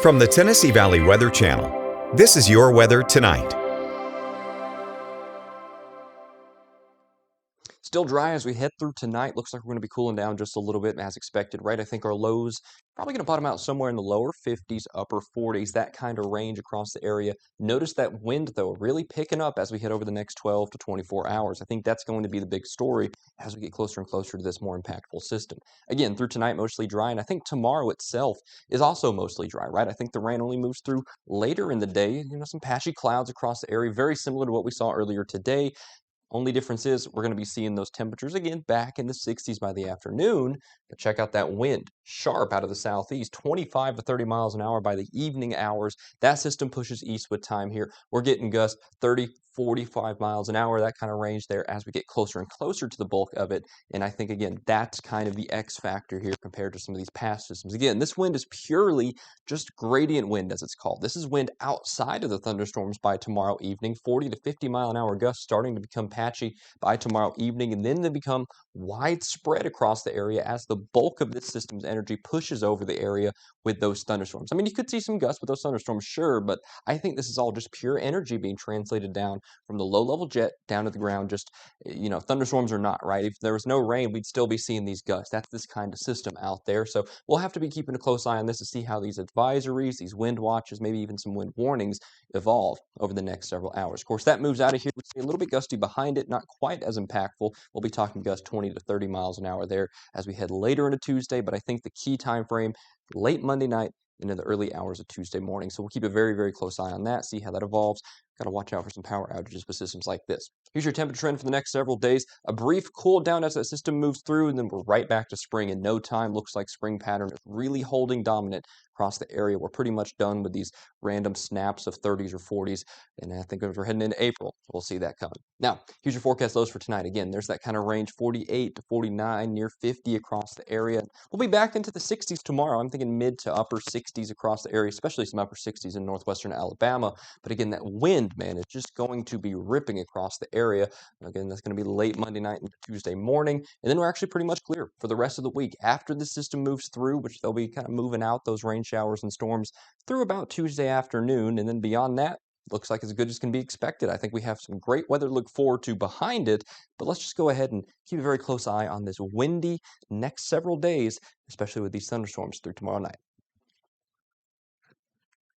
From the Tennessee Valley Weather Channel, this is your weather tonight. Still dry as we head through tonight. Looks like we're going to be cooling down just a little bit as expected, right? I think our lows probably going to bottom out somewhere in the lower 50s, upper 40s, that kind of range across the area. Notice that wind, though, really picking up as we head over the next 12 to 24 hours. I think that's going to be the big story as we get closer and closer to this more impactful system. Again, through tonight, mostly dry, and I think tomorrow itself is also mostly dry, right? I think the rain only moves through later in the day. Some patchy clouds across the area, very similar to what we saw earlier today. Only difference is we're going to be seeing those temperatures again back in the 60s by the afternoon. But check out that wind, sharp out of the southeast, 25 to 30 miles an hour by the evening hours. That system pushes east with time here. We're getting gusts 30, 45 miles an hour, that kind of range there as we get closer and closer to the bulk of it. And I think, again, that's kind of the X factor here compared to some of these past systems. Again, this wind is purely just gradient wind, as it's called. This is wind outside of the thunderstorms by tomorrow evening, 40 to 50 mile an hour gusts starting to become patchy by tomorrow evening, and then they become widespread across the area as the bulk of this system's energy pushes over the area with those thunderstorms. I mean, you could see some gusts with those thunderstorms, sure, but I think this is all just pure energy being translated down from the low-level jet down to the ground. Just, thunderstorms are not, right? If there was no rain, we'd still be seeing these gusts. That's this kind of system out there. So we'll have to be keeping a close eye on this to see how these advisories, these wind watches, maybe even some wind warnings evolve over the next several hours. Of course, that moves out of here. We see a little bit gusty behind it, not quite as impactful. We'll be talking gusts 20 to 30 miles an hour there as we head later into Tuesday, but I think the key time frame, late Monday night into the early hours of Tuesday morning. So we'll keep a very, very close eye on that, see how that evolves. Got to watch out for some power outages with systems like this. Here's your temperature trend for the next several days. A brief cool down as that system moves through, and then we're right back to spring in no time. Looks like spring pattern is really holding dominant across the area. We're pretty much done with these random snaps of 30s or 40s, and I think if we're heading into April, we'll see that coming. Now, here's your forecast lows for tonight. Again, there's that kind of range, 48 to 49, near 50 across the area. We'll be back into the 60s tomorrow. I'm thinking mid to upper 60s across the area, especially some upper 60s in northwestern Alabama. But again, that wind, man, is just going to be ripping across the area. Again, that's going to be late Monday night into Tuesday morning. And then we're actually pretty much clear for the rest of the week. After the system moves through, which they'll be kind of moving out those rain showers and storms through about Tuesday afternoon. And then beyond that, looks like as good as can be expected. I think we have some great weather to look forward to behind it, but let's just go ahead and keep a very close eye on this windy next several days, especially with these thunderstorms through tomorrow night.